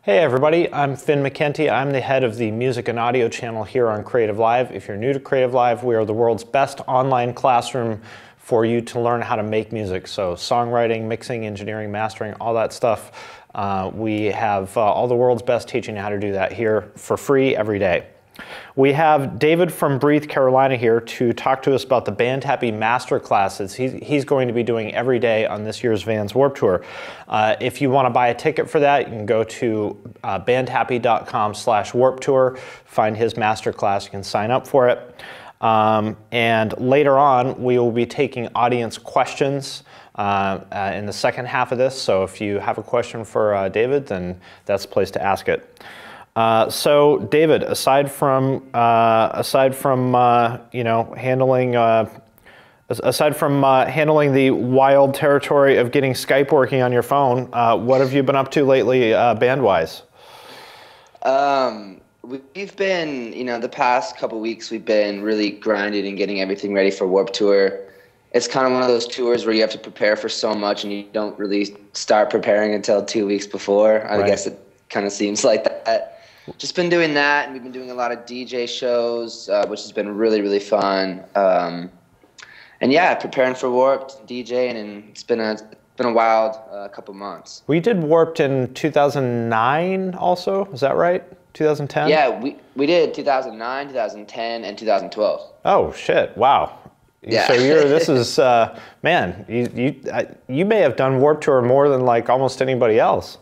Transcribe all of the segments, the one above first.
Hey everybody, I'm Finn McKenty. I'm the head of the music and audio channel here on CreativeLive. If you're new to CreativeLive, we are the world's best online classroom for you to learn how to make music. So songwriting, mixing, engineering, mastering, all that stuff. We have all the world's best teaching you how to do that here for free every day. We have David from Breathe, Carolina here to talk to us about the Band Happy Master Classes he's going to be doing every day on this year's Vans Warped Tour. If you want to buy a ticket for that, you can go to bandhappy.com/warped tour, find his master class, you can sign up for it. And later on, we will be taking audience questions in the second half of this. So if you have a question for David, then that's the place to ask it. So David, aside from handling the wild territory of getting Skype working on your phone, what have you been up to lately, band-wise? We've been, the past couple weeks, we've been really grinding and getting everything ready for Warped Tour. It's kind of one of those tours where you have to prepare for so much and you don't really start preparing until 2 weeks before. I guess it kind of seems like that. Just been doing that, and we've been doing a lot of DJ shows, which has been really, really fun. And yeah, preparing for Warped, DJing, and it's been a wild couple months. We did Warped in 2009 also, is that right? 2010? Yeah, we did 2009, 2010, and 2012. Oh, shit, wow. Yeah. So this is, man, you may have done Warped Tour more than like almost anybody else.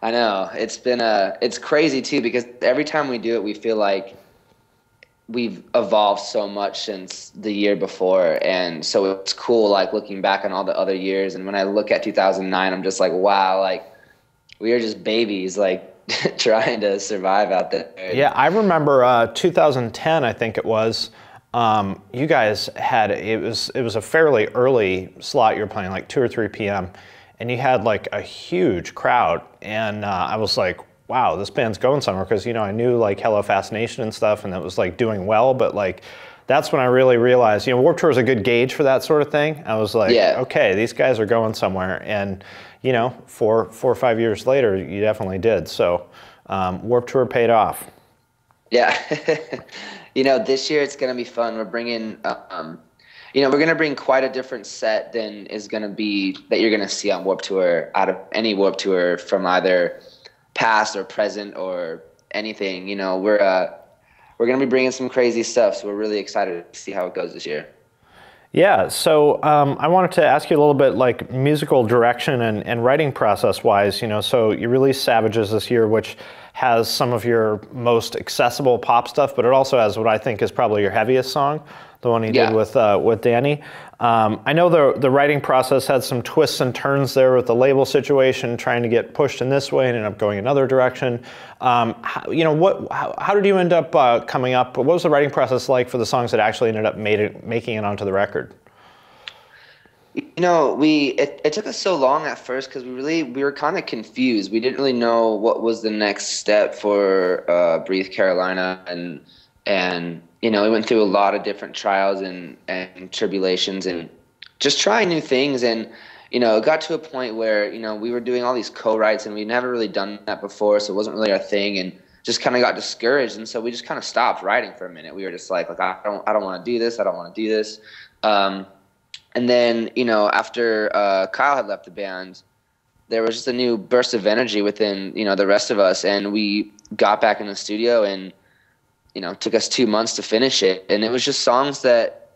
I know. It's been it's crazy too, because every time we do it, we feel like we've evolved so much since the year before. And so it's cool, like looking back on all the other years. And when I look at 2009, I'm just like, wow, like we are just babies, like trying to survive out there. Yeah. I remember 2010, I think it was, you guys had, it was a fairly early slot you were playing, like 2 or 3 p.m. And you had like a huge crowd, and I was like, wow, this band's going somewhere, because I knew like Hello Fascination and stuff, and that was like doing well, but like that's when I really realized, Warped Tour is a good gauge for that sort of thing. I was like, okay, these guys are going somewhere, and 4 or 5 years later, you definitely did. So Warped Tour paid off. Yeah, this year it's gonna be fun. We're bringing. We're going to bring quite a different set than is going to be that you're going to see on Warped Tour, out of any Warped Tour, from either past or present or anything. We're going to be bringing some crazy stuff, so we're really excited to see how it goes this year. Yeah, so I wanted to ask you a little bit like musical direction and writing process-wise. So you released Savages this year, which has some of your most accessible pop stuff, but it also has what I think is probably your heaviest song, the one you did with Danny. I know the writing process had some twists and turns there with the label situation, trying to get pushed in this way and ended up going another direction. How did you end up coming up? What was the writing process like for the songs that actually ended up making it onto the record? It took us so long at first because we were kind of confused. We didn't really know what was the next step for Breathe Carolina, and we went through a lot of different trials and tribulations and just trying new things. And it got to a point where we were doing all these co-writes, and we'd never really done that before, so it wasn't really our thing, and just kind of got discouraged. And so we just kind of stopped writing for a minute. We were just like I don't want to do this. I don't want to do this. And then, after Kyle had left the band, there was just a new burst of energy within, the rest of us. And we got back in the studio, and, it took us 2 months to finish it. And it was just songs that,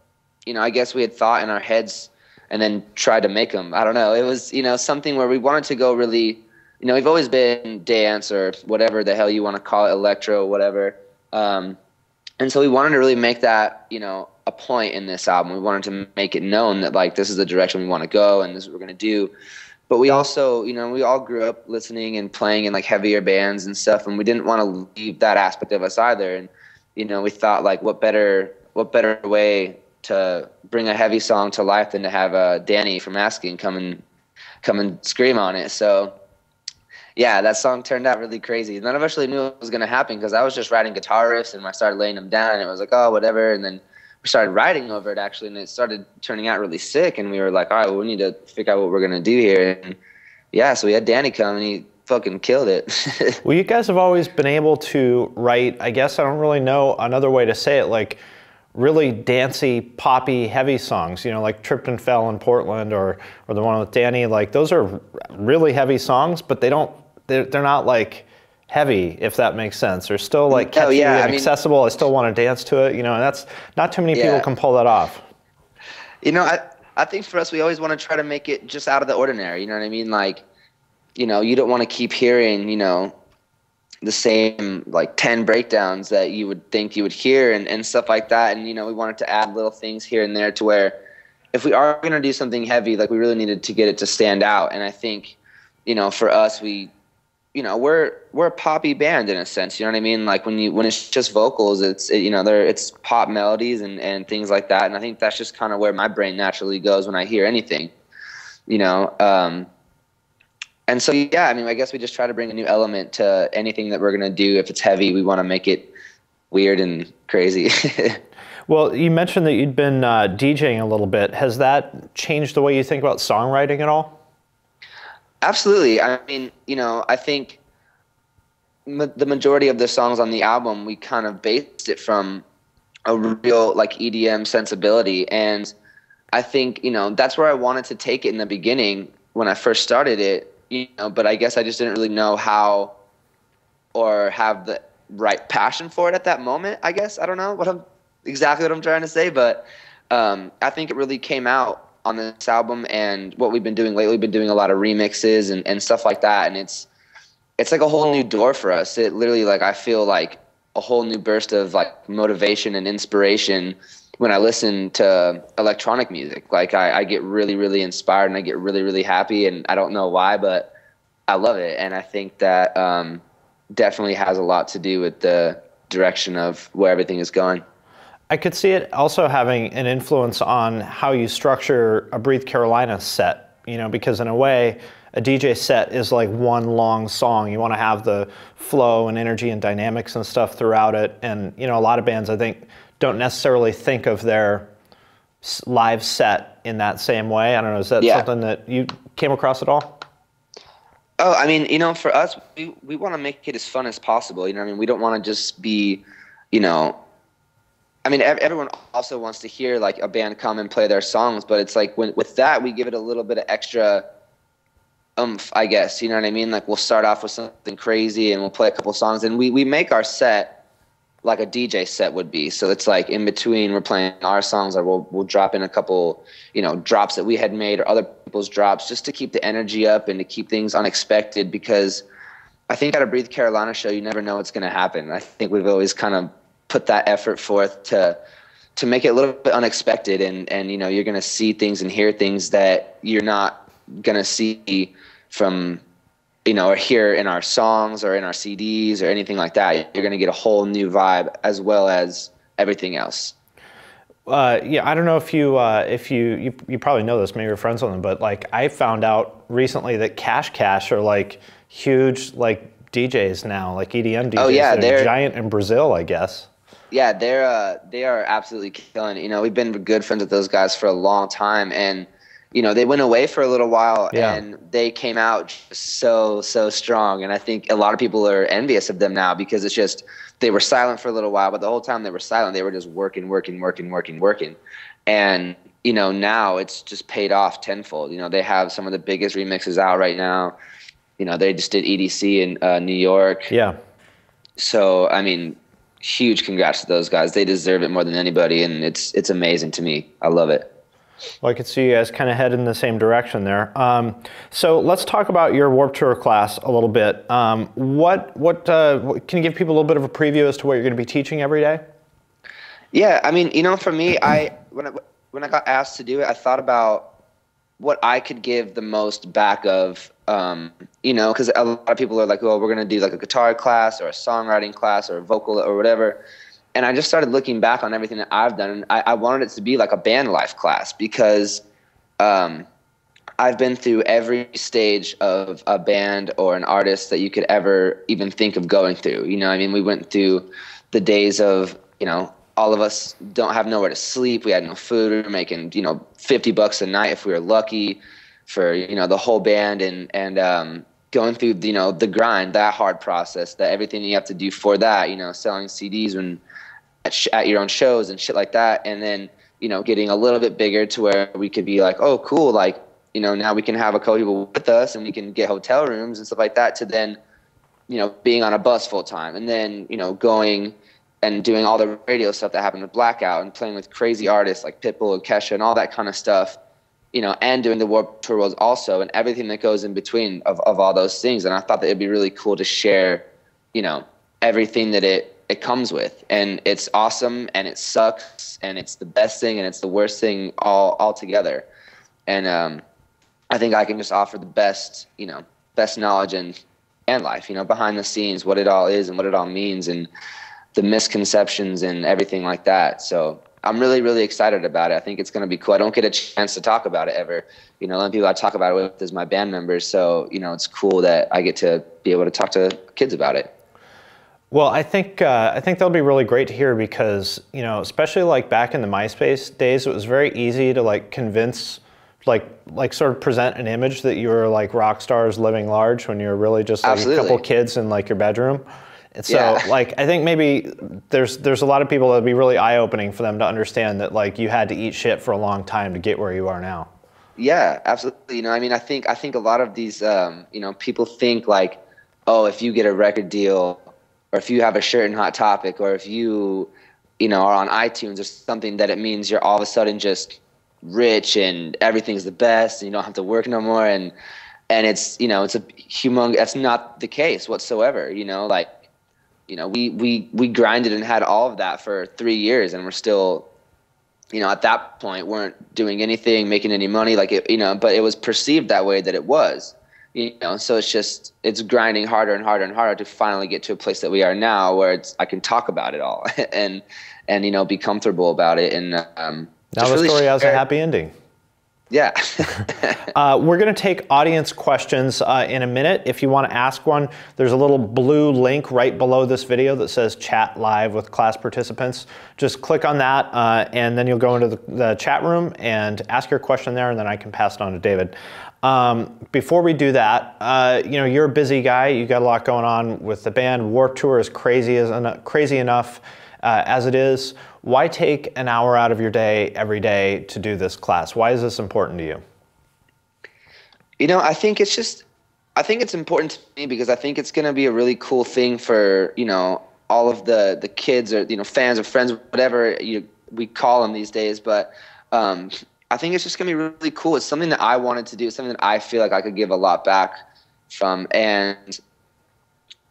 I guess we had thought in our heads and then tried to make them. I don't know. It was, something where we wanted to go really, we've always been dance or whatever the hell you want to call it, electro, whatever. And so we wanted to really make that, a point in this album. We wanted to make it known that like this is the direction we want to go and this is what we're going to do. But we also, we all grew up listening and playing in like heavier bands and stuff, and we didn't want to leave that aspect of us either. And we thought like what better way to bring a heavy song to life than to have Danny from Asking come and scream on it. So yeah, that song turned out really crazy. None of us really knew it was going to happen because I was just writing guitar riffs and I started laying them down and it was like, oh, whatever. And then we started writing over it actually, and it started turning out really sick. And we were like, all right, well, we need to figure out what we're going to do here. And yeah, so we had Danny come and he fucking killed it. Well, you guys have always been able to write, I guess I don't really know another way to say it, like really dancey, poppy, heavy songs, you know, like Tripped and Fell in Portland or the one with Danny. Like those are really heavy songs, but they're not like heavy, if that makes sense. They're still like catchy and accessible. I still want to dance to it, you know, and that's not too many people can pull that off. You know, I think for us, we always want to try to make it just out of the ordinary. You know what I mean? Like, you know, you don't want to keep hearing, you know, the same like 10 breakdowns that you would think you would hear and stuff like that. And, you know, we wanted to add little things here and there to where if we are going to do something heavy, like we really needed to get it to stand out. And I think, you know, for us, we're a poppy band in a sense, you know what I mean? Like when it's just vocals, it's pop melodies and things like that. And I think that's just kind of where my brain naturally goes when I hear anything, you know? And so, yeah, I mean, I guess we just try to bring a new element to anything that we're going to do. If it's heavy, we want to make it weird and crazy. Well, you mentioned that you'd been DJing a little bit. Has that changed the way you think about songwriting at all? Absolutely. I mean, you know, I think the majority of the songs on the album, we kind of based it from a real like EDM sensibility. And I think, you know, that's where I wanted to take it in the beginning when I first started it. You know, but I guess I just didn't really know how or have the right passion for it at that moment. I guess I don't know exactly what I'm trying to say, but I think it really came out on this album. And what we've been doing lately, we've been doing a lot of remixes and stuff like that. And it's like a whole new door for us. It literally, like, I feel like a whole new burst of like motivation and inspiration when I listen to electronic music. Like I get really, really inspired and I get really, really happy, and I don't know why, but I love it. And I think that definitely has a lot to do with the direction of where everything is going. I could see it also having an influence on how you structure a Breathe Carolina set, you know, because in a way, a DJ set is like one long song. You want to have the flow and energy and dynamics and stuff throughout it. And, you know, a lot of bands, I think, don't necessarily think of their live set in that same way. I don't know, is that something that you came across at all? Oh, I mean, you know, for us, we want to make it as fun as possible. You know what I mean? We don't want to just be, you know, I mean, everyone also wants to hear like a band come and play their songs, but it's like with that, we give it a little bit of extra I guess, you know what I mean? Like we'll start off with something crazy and we'll play a couple songs, and we make our set like a DJ set would be. So it's like in between we're playing our songs, or we'll drop in a couple, you know, drops that we had made or other people's drops, just to keep the energy up and to keep things unexpected, because I think at a Breathe Carolina show, you never know what's going to happen. I think we've always kind of put that effort forth to make it a little bit unexpected, and you know, you're going to see things and hear things that you're not going to see from, you know, or hear in our songs or in our CDs or anything like that. You're going to get a whole new vibe as well as everything else. Yeah, I don't know if you probably know this, maybe you're friends with them, but like I found out recently that Cash are like huge like DJs now, like EDM DJs. Oh yeah, they're giant in Brazil, I guess. Yeah, they are absolutely killing it. You know, we've been good friends with those guys for a long time, and you know, they went away for a little while, and they came out just so strong. And I think a lot of people are envious of them now, because it's just, they were silent for a little while, but the whole time they were silent, they were just working. And, you know, now it's just paid off tenfold. You know, they have some of the biggest remixes out right now. You know, they just did EDC in New York. Yeah. So, I mean, huge congrats to those guys. They deserve it more than anybody, and it's amazing to me. I love it. Well, I could see you guys kind of head in the same direction there. So let's talk about your Warped Tour class a little bit. What can you give people a little bit of a preview as to what you're going to be teaching every day? Yeah, I mean, you know, for me, when I got asked to do it, I thought about what I could give the most back of, you know, because a lot of people are like, well, we're going to do like a guitar class or a songwriting class or a vocal or whatever. And I just started looking back on everything that I've done, and I wanted it to be like a band life class, because I've been through every stage of a band or an artist that you could ever even think of going through. You know, I mean, we went through the days of, you know, all of us don't have nowhere to sleep. We had no food. We were making, you know, $50 a night if we were lucky for, you know, the whole band. And going through, you know, the grind, that hard process, that everything you have to do for that, you know, selling CDs when at your own shows and shit like that. And then, you know, getting a little bit bigger to where we could be like, oh, cool. Like, you know, now we can have a couple people with us and we can get hotel rooms and stuff like that, to then, you know, being on a bus full time, and then, you know, going and doing all the radio stuff that happened with Blackout and playing with crazy artists like Pitbull and Kesha and all that kind of stuff, you know, and doing the Warped Tour worlds also, and everything that goes in between of all those things. And I thought that it'd be really cool to share, you know, everything that it comes with. And it's awesome, and it sucks, and it's the best thing, and it's the worst thing all together. And I think I can just offer the best, you know, best knowledge and life, you know, behind the scenes, what it all is and what it all means, and the misconceptions and everything like that. So I'm really, really excited about it. I think it's going to be cool. I don't get a chance to talk about it ever. You know, the only people I talk about it with is my band members. So, you know, it's cool that I get to be able to talk to kids about it. Well, I think that'll be really great to hear, because, you know, especially like back in the MySpace days, it was very easy to like convince, like sort of present an image that you were like rock stars living large when you're really just like a couple kids in like your bedroom. And so like, I think maybe there's a lot of people that would be really eye-opening for them to understand that like you had to eat shit for a long time to get where you are now. Yeah, absolutely. You know, I mean, I think a lot of these, you know, people think like, oh, if you get a record deal, or if you have a shirt in Hot Topic, or if you know, are on iTunes or something, that it means you're all of a sudden just rich and everything's the best and you don't have to work no more. And it's, you know, it's a humongous, that's not the case whatsoever. You know, like, you know, we grinded and had all of that for 3 years, and we're still, you know, at that point weren't doing anything, making any money, like it, you know, but it was perceived that way that it was, you know. So it's grinding harder and harder and harder to finally get to a place that we are now, where I can talk about it all and you know, be comfortable about it. And now the story has a happy ending. Yeah. We're going to take audience questions in a minute. If you want to ask one, there's a little blue link right below this video that says Chat Live with class participants. Just click on that, and then you'll go into the chat room and ask your question there, and then I can pass it on to David. Before we do that, you know, you're a busy guy. You got a lot going on with the band. Warped Tour is crazy enough as it is. Why take an hour out of your day every day to do this class? Why is this important to you? You know, I think it's important to me because I think it's going to be a really cool thing for, you know, all of the kids, or, you know, fans or friends, whatever we call them these days. But I think it's just going to be really cool. It's something that I wanted to do, something that I feel like I could give a lot back from. And,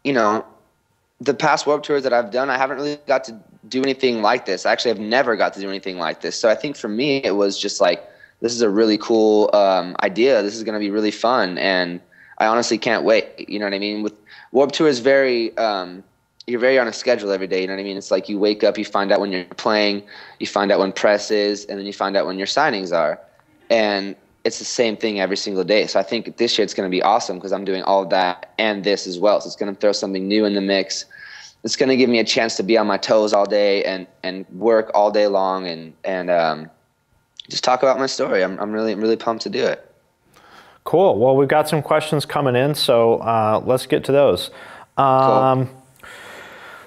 you know, the past Warped Tours that I've done, I haven't really got to do anything like this. I actually have never got to do anything like this. So I think for me, it was just like, this is a really cool idea. This is going to be really fun. And I honestly can't wait. You know what I mean? With Warped Tour is very, you're very on a schedule every day. You know what I mean? It's like you wake up, you find out when you're playing, you find out when press is, and then you find out when your signings are. And it's the same thing every single day. So I think this year it's going to be awesome because I'm doing all of that and this as well. So it's going to throw something new in the mix. It's going to give me a chance to be on my toes all day and work all day long and just talk about my story. I'm really pumped to do it. Cool. Well, we've got some questions coming in, so let's get to those. Cool.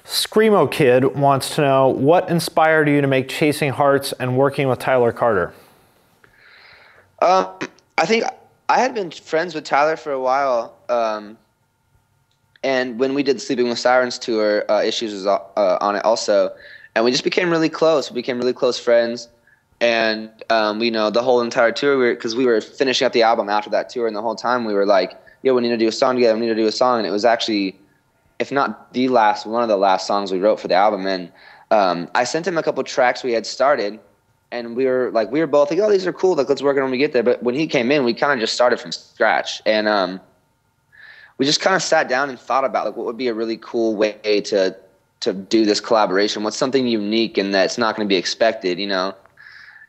Screamo Kid wants to know, what inspired you to make Chasing Hearts and working with Tyler Carter? I think I had been friends with Tyler for a while, and when we did the Sleeping with Sirens tour, Issues was on it also, and we just became really close. We became really close friends, and we know the whole entire tour, because we were finishing up the album after that tour, and the whole time we were like, yo, we need to do a song together, we need to do a song, and it was actually, if not the last, one of the last songs we wrote for the album. And I sent him a couple tracks we had started, and we were both like, oh, these are cool, like, let's work on them when we get there. But when he came in, we kind of just started from scratch, and we just kind of sat down and thought about, like, what would be a really cool way to do this collaboration. What's something unique and that's not going to be expected, you know?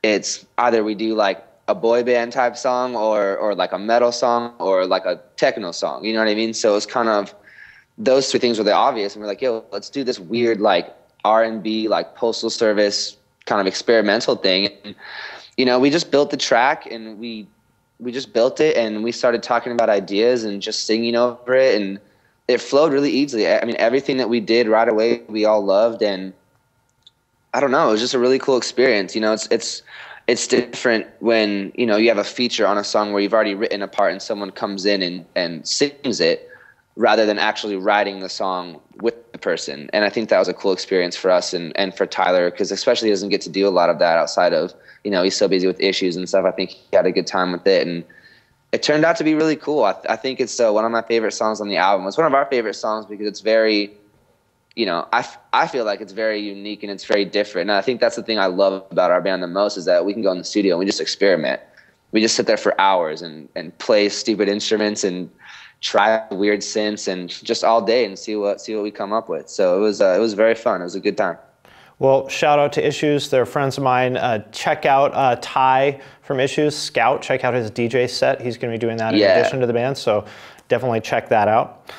It's either we do like a boy band type song or like a metal song or like a techno song, you know what I mean? So it's kind of, those three things were the obvious, and we're like, yo, let's do this weird like R&B, like Postal Service kind of experimental thing. And, you know, we just built the track, and we we just built it, and we started talking about ideas and just singing over it, and it flowed really easily. I mean, everything that we did right away, we all loved, and I don't know, it was just a really cool experience. You know, it's different when, you know, you have a feature on a song where you've already written a part and someone comes in and sings it, rather than actually writing the song with the person. And I think that was a cool experience for us and for Tyler, because especially he doesn't get to do a lot of that outside of, you know, he's so busy with issues and stuff. I think he had a good time with it, and it turned out to be really cool. I think it's one of my favorite songs on the album. It's one of our favorite songs because it's very, you know, I feel like it's very unique and it's very different. And I think that's the thing I love about our band the most, is that we can go in the studio and we just experiment. We just sit there for hours and play stupid instruments and try weird synths and just all day and see what we come up with. So it was very fun. It was a good time. Well, shout out to Issues. They're friends of mine. Check out Ty from Issues, Scout. Check out his DJ set. He's going to be doing that in addition to the band. So definitely check that out.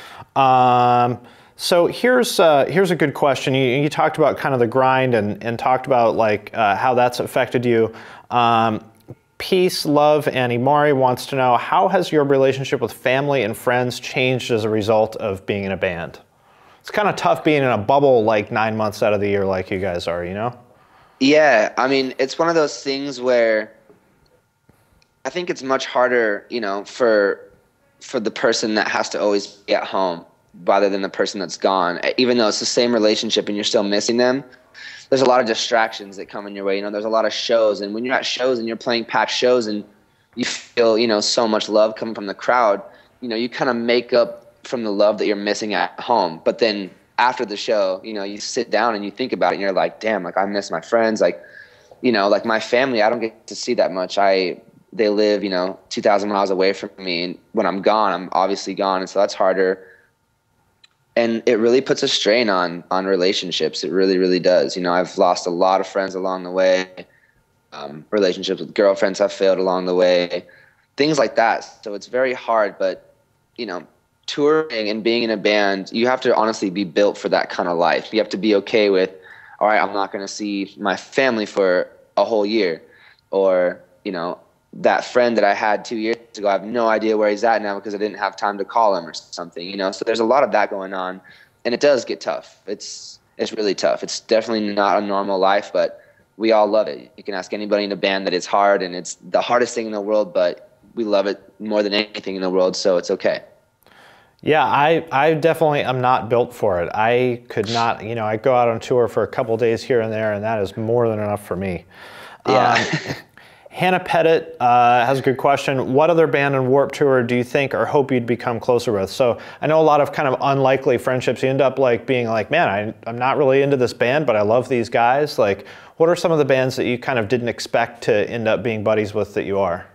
So here's a good question. You talked about kind of the grind and talked about like how that's affected you. Peace, Love, and Imari wants to know, how has your relationship with family and friends changed as a result of being in a band? It's kind of tough being in a bubble like 9 months out of the year like you guys are, you know? Yeah, I mean, it's one of those things where I think it's much harder, you know, for the person that has to always be at home rather than the person that's gone. Even though it's the same relationship and you're still missing them, there's a lot of distractions that come in your way. You know, there's a lot of shows, and when you're at shows and you're playing packed shows and you feel, you know, so much love coming from the crowd, you know, you kind of make up from the love that you're missing at home. But then after the show, you know, you sit down and you think about it and you're like, damn, like I miss my friends. Like, you know, like my family, I don't get to see that much. They live, you know, 2,000 miles away from me. And when I'm gone, I'm obviously gone. And so that's harder. And it really puts a strain on relationships. It really, really does. You know, I've lost a lot of friends along the way. Relationships with girlfriends have failed along the way. Things like that. So it's very hard. But, you know, touring and being in a band, you have to honestly be built for that kind of life. You have to be okay with, all right, I'm not going to see my family for a whole year. Or, you know, that friend that I had 2 years ago, I have no idea where he's at now because I didn't have time to call him or something, you know? So there's a lot of that going on, and it does get tough. It's really tough. It's definitely not a normal life, but we all love it. You can ask anybody in a band that it's hard, and it's the hardest thing in the world, but we love it more than anything in the world, so it's okay. Yeah, I definitely am not built for it. I could not, you know, I go out on tour for a couple days here and there, and that is more than enough for me. Yeah. Hannah Pettit has a good question. What other band on Warped Tour do you think or hope you'd become closer with? So I know a lot of kind of unlikely friendships. You end up like being like, man, I'm not really into this band, but I love these guys. Like, what are some of the bands that you kind of didn't expect to end up being buddies with that you are?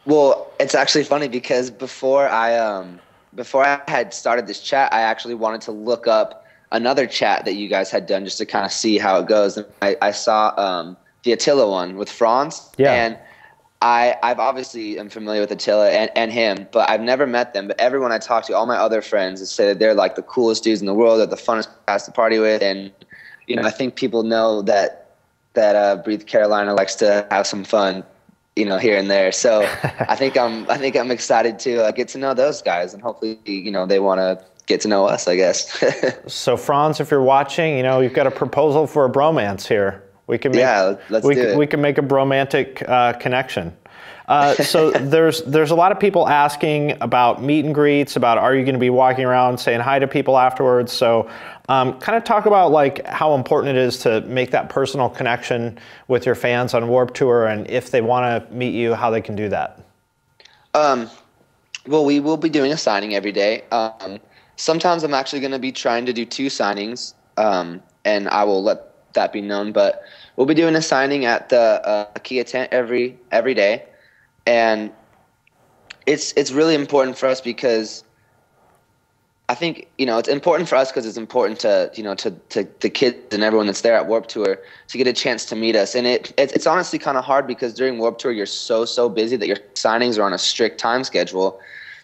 Well, it's actually funny because before I had started this chat, I actually wanted to look up another chat that you guys had done just to kind of see how it goes. And I saw the Attila one with Franz. Yeah. And I've obviously am familiar with Attila and him, but I've never met them. But everyone I talk to, all my other friends, say that they're like the coolest dudes in the world. They're the funnest guys to party with. And, you know, I think people know that Breathe Carolina likes to have some fun, you know, here and there. So I think I'm excited to get to know those guys, and hopefully, you know, they want to get to know us, I guess. So Franz, if you're watching, you know, you've got a proposal for a bromance here. We can make, let's do it. We can make a bromantic connection. So there's a lot of people asking about meet and greets, about are you going to be walking around saying hi to people afterwards. So kind of talk about like how important it is to make that personal connection with your fans on Warped Tour, and if they want to meet you, how they can do that. Well, we will be doing a signing every day. Sometimes I'm actually going to be trying to do 2 signings, and I will let that be known. But we'll be doing a signing at the Kia tent every day, and it's really important for us because I think, you know, it's important for us because it's important to, you know, to the kids and everyone that's there at Warped Tour to get a chance to meet us. And it's honestly kind of hard because during Warped Tour you're so busy that your signings are on a strict time schedule,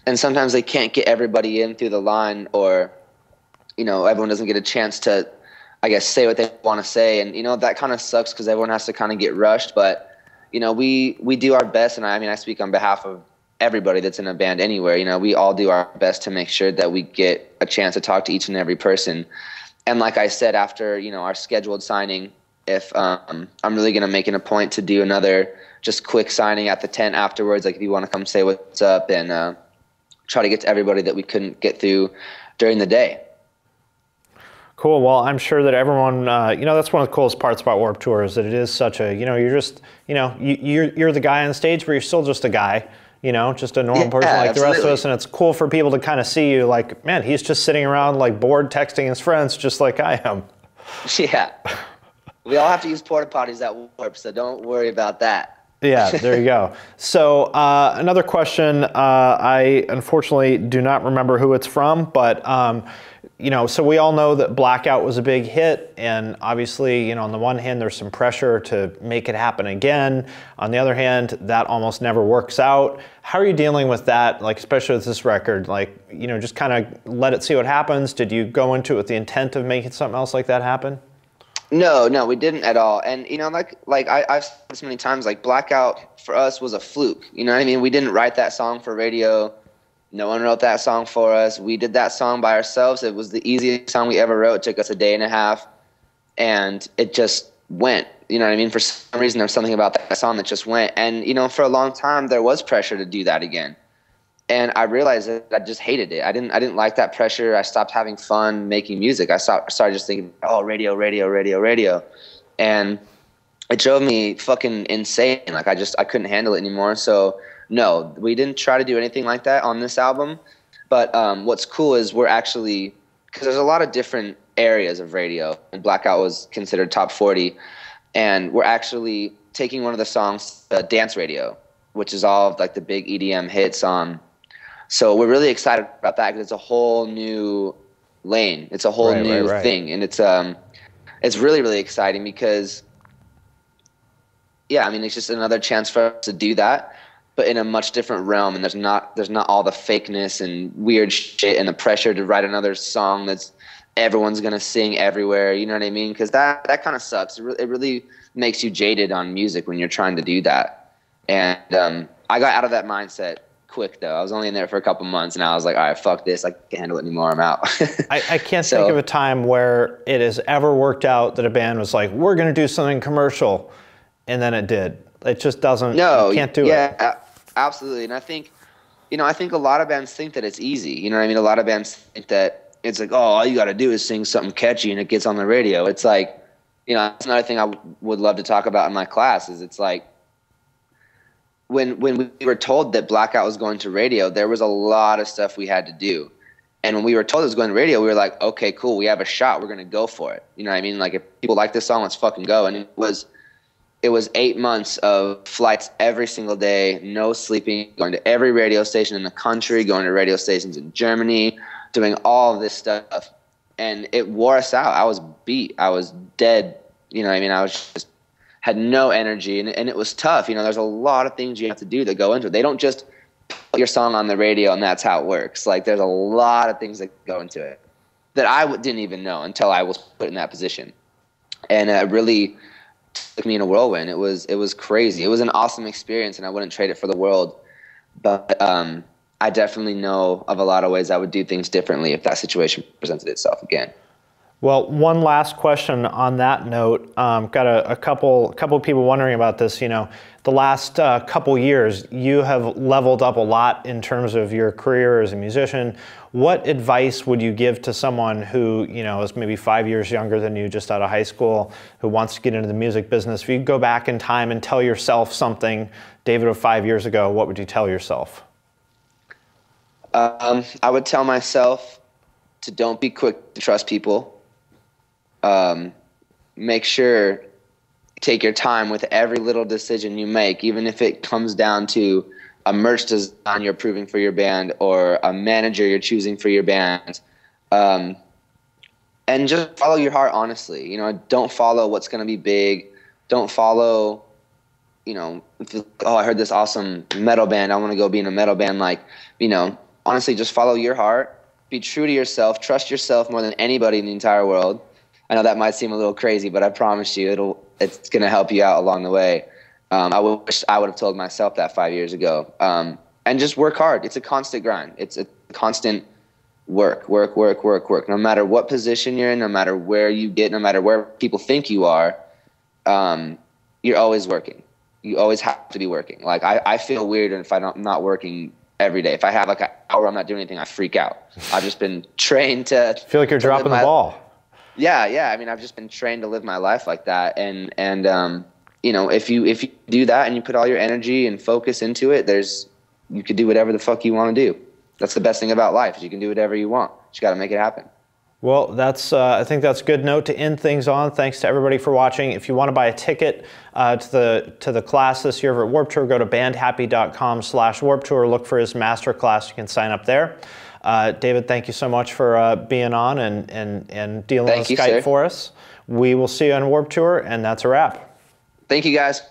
and sometimes they can't get everybody in through the line, or, you know, everyone doesn't get a chance to, I guess, say what they want to say. And, you know, that kind of sucks because everyone has to kind of get rushed. But, you know, we do our best. And I mean, I speak on behalf of everybody that's in a band anywhere. You know, we all do our best to make sure that we get a chance to talk to each and every person. And like I said, after, you know, our scheduled signing, if I'm really going to make it a point to do another just quick signing at the tent afterwards, like if you want to come say what's up, and try to get to everybody that we couldn't get through during the day. Cool. Well, I'm sure that everyone, you know, that's one of the coolest parts about Warped Tour is that it is such a, you know, you're just, you know, you're the guy on stage, but you're still just a guy, you know, just a normal person like the rest of us. And it's cool for people to kind of see you like, man, he's just sitting around like bored texting his friends just like I am. Yeah. We all have to use porta potties at Warped, so don't worry about that. Yeah, there you go. So another question, I unfortunately do not remember who it's from, but you know, so we all know that Blackout was a big hit, and obviously, you know, on the one hand, there's some pressure to make it happen again. On the other hand, that almost never works out. How are you dealing with that, like especially with this record? Like, you know, just kind of let it see what happens. Did you go into it with the intent of making something else like that happen? No, we didn't at all. And, you know, like I've said this many times, like Blackout for us was a fluke. You know what I mean? We didn't write that song for radio. No one wrote that song for us. We did that song by ourselves. It was the easiest song we ever wrote. It took us a day and a half, and it just went. You know what I mean? For some reason, there was something about that song that just went. And, you know, for a long time, there was pressure to do that again. And I realized that I just hated it. I didn't like that pressure. I stopped having fun making music. I started just thinking, oh, radio. And it drove me fucking insane. Like I couldn't handle it anymore. So no, we didn't try to do anything like that on this album. But what's cool is we're actually, because there's a lot of different areas of radio, and Blackout was considered top 40. And we're actually taking one of the songs, Dance Radio, which is all of like the big EDM hits on. So we're really excited about that because it's a whole new lane. It's a whole new thing. And it's really, really exciting because, yeah, I mean, it's just another chance for us to do that, but in a much different realm. And there's not all the fakeness and weird shit and the pressure to write another song that's everyone's going to sing everywhere. You know what I mean? Because that kind of sucks. It really makes you jaded on music when you're trying to do that. And I got out of that mindset quick, though. I was only in there for a couple months, and I was like, all right, fuck this. I can't handle it anymore. I'm out. I can't think of a time where it has ever worked out that a band was like, we're going to do something commercial, and then it did. It just doesn't. No, you can't do it. Yeah, absolutely. And I think a lot of bands think that it's easy. You know what I mean? A lot of bands think that it's like, oh, all you got to do is sing something catchy, and it gets on the radio. It's like, you know, that's another thing I would love to talk about in my class is it's like, when we were told that Blackout was going to radio, there was a lot of stuff we had to do. And when we were told it was going to radio, we were like, okay, cool, we have a shot. We're going to go for it. You know what I mean? Like, if people like this song, let's fucking go. And it was 8 months of flights every single day, no sleeping, going to every radio station in the country, going to radio stations in Germany, doing all of this stuff. And it wore us out. I was beat. I was dead. You know what I mean? I was just had no energy, and it was tough. You know, there's a lot of things you have to do that go into it. They don't just put your song on the radio and that's how it works. Like, there's a lot of things that go into it that I didn't even know until I was put in that position. And it really took me in a whirlwind. It was crazy. It was an awesome experience, and I wouldn't trade it for the world. But I definitely know of a lot of ways I would do things differently if that situation presented itself again. Well, one last question on that note. Got a couple people wondering about this. You know, the last couple years, you have leveled up a lot in terms of your career as a musician. What advice would you give to someone who, you know, is maybe 5 years younger than you, just out of high school, who wants to get into the music business? If you could go back in time and tell yourself something, David of 5 years ago, what would you tell yourself? I would tell myself to don't be quick to trust people. Make sure take your time with every little decision you make, even if it comes down to a merch design you're approving for your band or a manager you're choosing for your band. And just follow your heart, honestly. You know, don't follow what's going to be big. Don't follow, you know, oh, I heard this awesome metal band, I want to go be in a metal band. Like, you know, honestly, just follow your heart. Be true to yourself. Trust yourself more than anybody in the entire world. I know that might seem a little crazy, but I promise you it's going to help you out along the way. I wish I would have told myself that 5 years ago. and just work hard. It's a constant grind. It's a constant work. No matter what position you're in, no matter where you get, no matter where people think you are, you're always working. You always have to be working. Like I feel weird if I'm not working every day. If I have like an hour I'm not doing anything, I freak out. I've just been trained to feel like you're dropping the ball. Yeah. I mean, I've just been trained to live my life like that. And you know, if you do that and you put all your energy and focus into it, you could do whatever the fuck you want to do. That's the best thing about life, is you can do whatever you want. You got to make it happen. Well, that's I think that's a good note to end things on. Thanks to everybody for watching. If you want to buy a ticket to the class this year over at Warped Tour, go to bandhappy.com/Warped Tour. Look for his master class. You can sign up there. David, thank you so much for being on and dealing with Skype for us. We will see you on Warped Tour, and that's a wrap. Thank you, guys.